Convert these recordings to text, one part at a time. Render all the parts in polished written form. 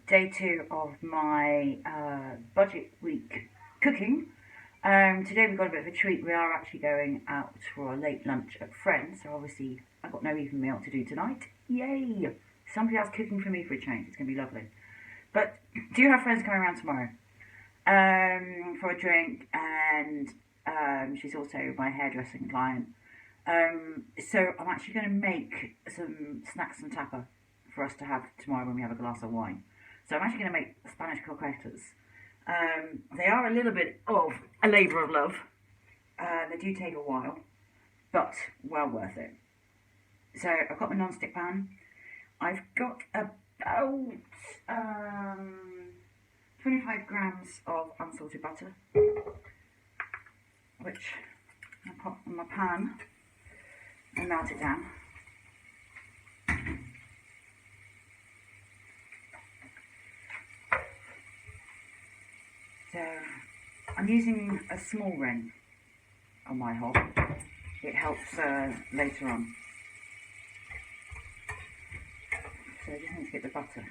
day 2 of my budget week cooking. Today we've got a bit of a treat. We are actually going out for a late lunch at Friends, so obviously I've got no evening meal to do tonight. Yay! Somebody else cooking for me for a change. It's going to be lovely. But do have friends coming around tomorrow for a drink, and she's also my hairdressing client. So I'm actually going to make some snacks and tapa for us to have tomorrow when we have a glass of wine. So I'm actually going to make Spanish croquettes. They are a little bit of a labour of love. They do take a while, but well worth it. So I've got my non-stick pan. I've got about 25 grams of unsalted butter, which I pop in my pan and melt it down. So I'm using a small ring on my hob. It helps later on. So I just need to get the butter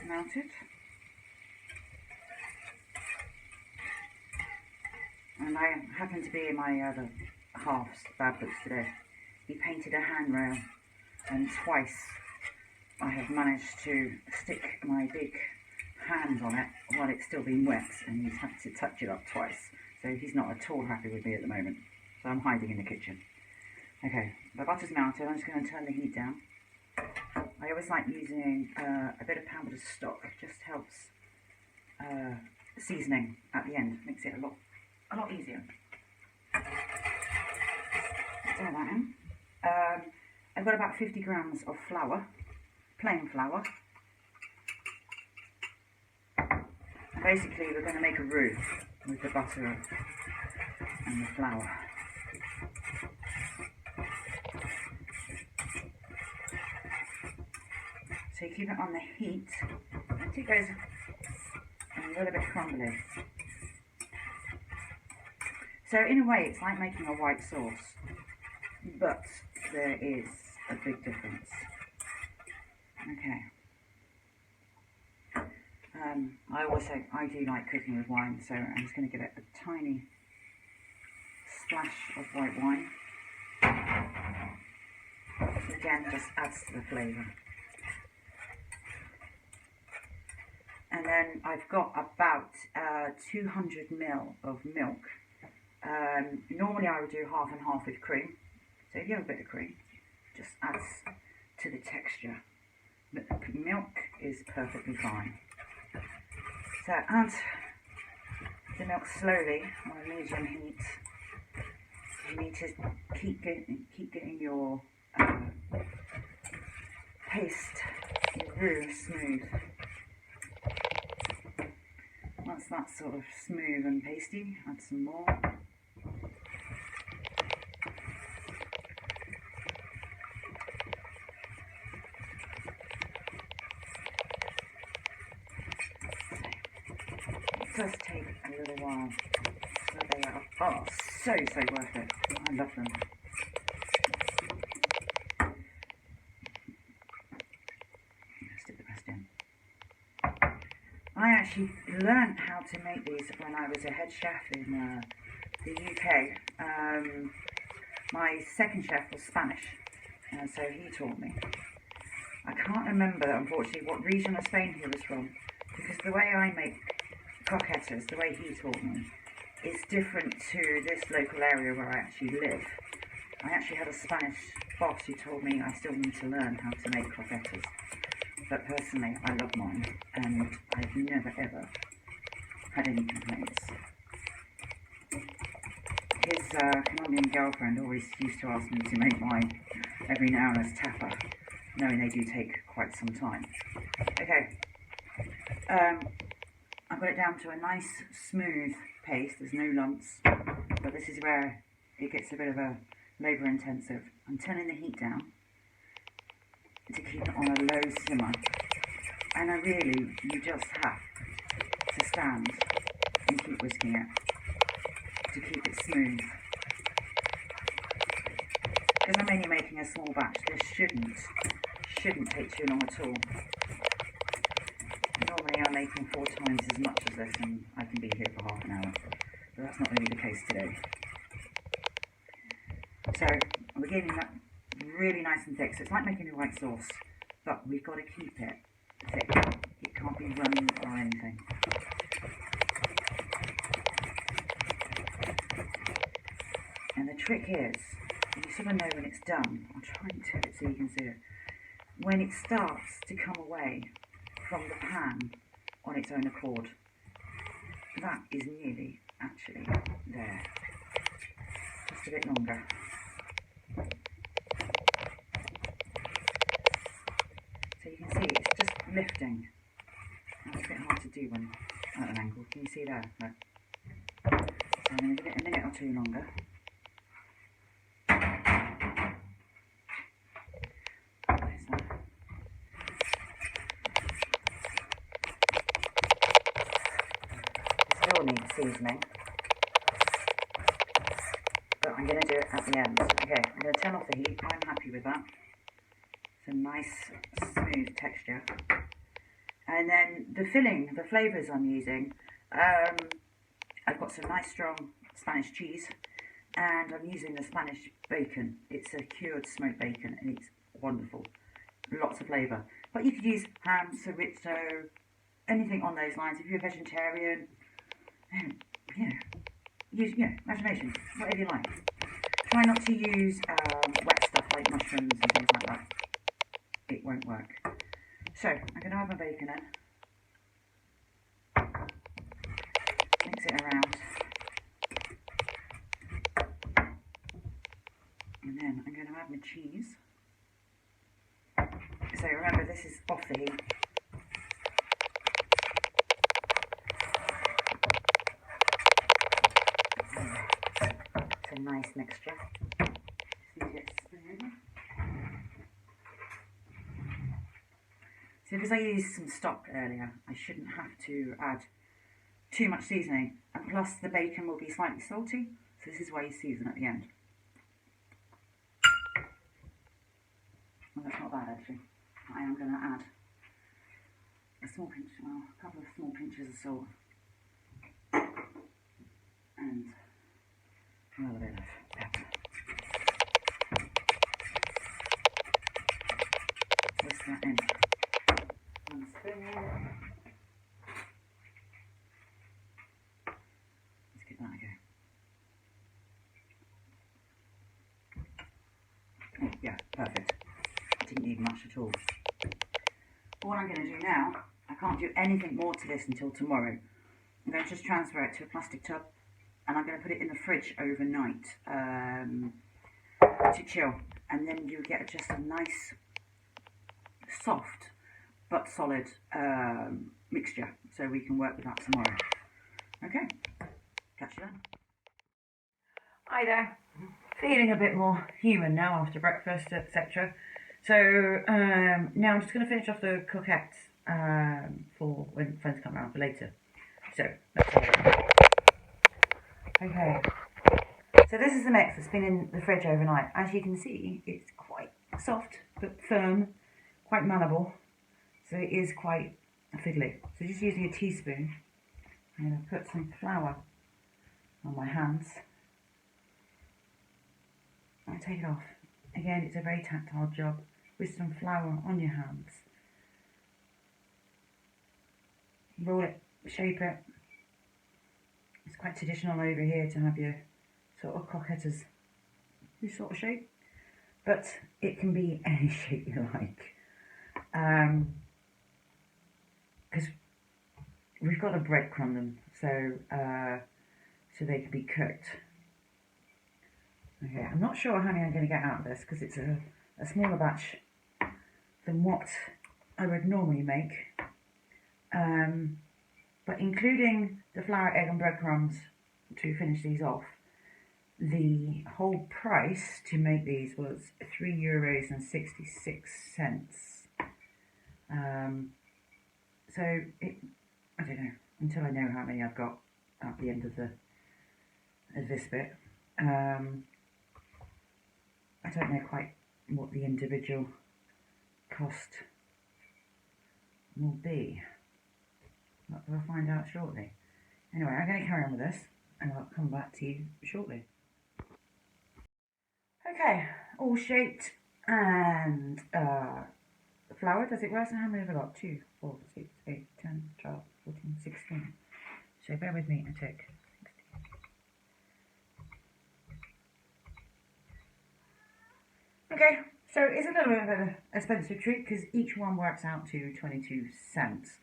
melted. And I happen to be in my other half's bad books today. He painted a handrail, and twice I have managed to stick my big hands on it while it's still being wet, and he's had to touch it up twice. So he's not at all happy with me at the moment. So I'm hiding in the kitchen. Okay, the butter's melted. I'm just going to turn the heat down. I always like using a bit of powdered stock. It just helps seasoning at the end. Makes it a lot easier. Stir that in. I've got about 50 grams of flour, plain flour. And basically we're going to make a roux with the butter and the flour. So you keep it on the heat until it goes a little bit crumbly. So in a way it's like making a white sauce, but there is a big difference. Okay. I always say I do like cooking with wine, so I'm just going to give it a tiny splash of white wine. Again, just adds to the flavour. And then I've got about 200 ml of milk. Normally I would do half and half with cream. So if you have a bit of cream, just adds to the texture. But milk is perfectly fine. So add the milk slowly on a medium heat. You need to keep getting your paste, your roux smooth. Once that's sort of smooth and pasty, add some more. It does take a little while, so they are so worth it. I love them. Stick the rest in. I actually learned how to make these when I was a head chef in the UK. My second chef was Spanish, so he taught me. I can't remember, unfortunately, what region of Spain he was from, because the way I make croquettes, the way he taught me, is different to this local area where I actually live. I actually had a Spanish boss who told me I still need to learn how to make croquettes. But personally, I love mine, and I've never ever had any complaints. His Colombian girlfriend always used to ask me to make mine every now and then as tapa, knowing they do take quite some time. Okay, I've got it down to a nice smooth paste. There's no lumps, but this is where it gets a bit of a labour intensive. I'm turning the heat down to keep it on a low simmer, and you just have to stand and keep whisking it to keep it smooth. Because I'm only making a small batch, this shouldn't shouldn't take too long at all. Normally I'm making 4 times as much as this and I can be here for half an hour, but that's not going to be the case today. So we're getting that really nice and thick, so it's like making a white sauce, but we've got to keep it thick. It can't be runny or anything. And the trick is, you sort of know when it's done. I'll try and tip it so you can see it. When it starts to come away from the pan on its own accord, that is nearly actually there. Just a bit longer. So you can see it's just lifting. That's a bit hard to do when at an angle. Can you see there? Right. So I'm going to give it a minute or two longer. There's that. It still needs seasoning, but I'm going to do it at the end. Okay, I'm going to turn off the heat. I'm happy with that. It's a nice smooth texture. And then the filling, the flavours I'm using, I've got some nice strong Spanish cheese, and I'm using the Spanish bacon. It's a cured smoked bacon and it's wonderful. Lots of flavour. But you could use ham, chorizo, anything on those lines. If you're a vegetarian, use imagination, whatever you like. Try not to use wet stuff like mushrooms and things like that. It won't work. So I'm going to add my bacon in. Mix it around. And then I'm going to add my cheese. So remember, this is off the heat. It's a nice mixture. Just need to get spoon. So because I used some stock earlier, I shouldn't have to add too much seasoning. And plus the bacon will be slightly salty, so this is why you season at the end. Well, that's not bad actually. I am going to add a small pinch, well, a couple of small pinches of salt. And a little bit of pepper. Whisk that in. One spoon. Let's give that a go. Oh, yeah, perfect. Didn't need much at all. But what I'm going to do now, I can't do anything more to this until tomorrow. I'm going to just transfer it to a plastic tub, and I'm going to put it in the fridge overnight to chill, and then you get just a nice soft but solid mixture, so we can work with that tomorrow. Okay, catch you then. Hi there, feeling a bit more human now after breakfast, etc. So now I'm just going to finish off the croquettes for when friends come around for later. So let's have a look. Okay, so this is the mix that's been in the fridge overnight. As you can see, it's quite soft but firm, quite malleable, so it is quite fiddly. So just using a teaspoon, I'm going to put some flour on my hands and take it off. Again, it's a very tactile job with some flour on your hands. Roll it, shape it. It's quite traditional over here to have your sort of croquettes this sort of shape, but it can be any shape you like. Because we've got to breadcrumb them so they can be cooked. Okay, I'm not sure how many I'm going to get out of this because it's a smaller batch than what I would normally make. But including the flour, egg and breadcrumbs to finish these off, the whole price to make these was €3.66. So I don't know, until I know how many I've got at the end of this bit. I don't know quite what the individual cost will be. But we'll find out shortly. Anyway, I'm going to carry on with this and I'll come back to you shortly. Okay, all shaped and floured as it were. So how many have I got? 2, 4, 6, 8, 10, 12, 14, 16. So bear with me a tick. Okay, so it's a little bit of an expensive treat because each one works out to 22 cents.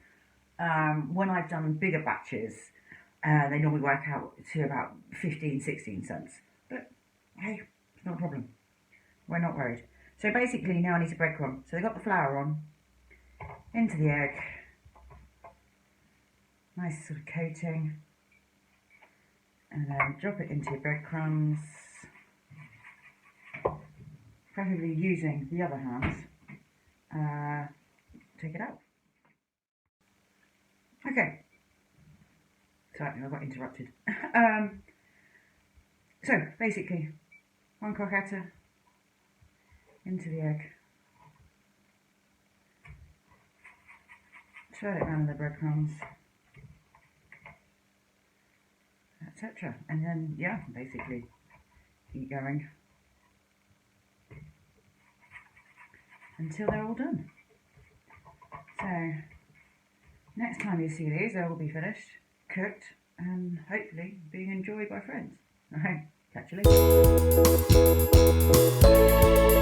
When I've done bigger batches, they normally work out to about 15, 16 cents. But hey, it's not a problem. We're not worried. So basically now I need to breadcrumb. So they got the flour on, into the egg, nice sort of coating, and then drop it into your breadcrumbs. Preferably using the other hand. Take it out. Okay. Sorry, I got interrupted. So basically, 1 croquette into the egg. Swirl it around the breadcrumbs, etc. And then, yeah, basically keep going until they're all done. So next time you see these, they will be finished, cooked, and hopefully being enjoyed by friends. Alright, catch you later.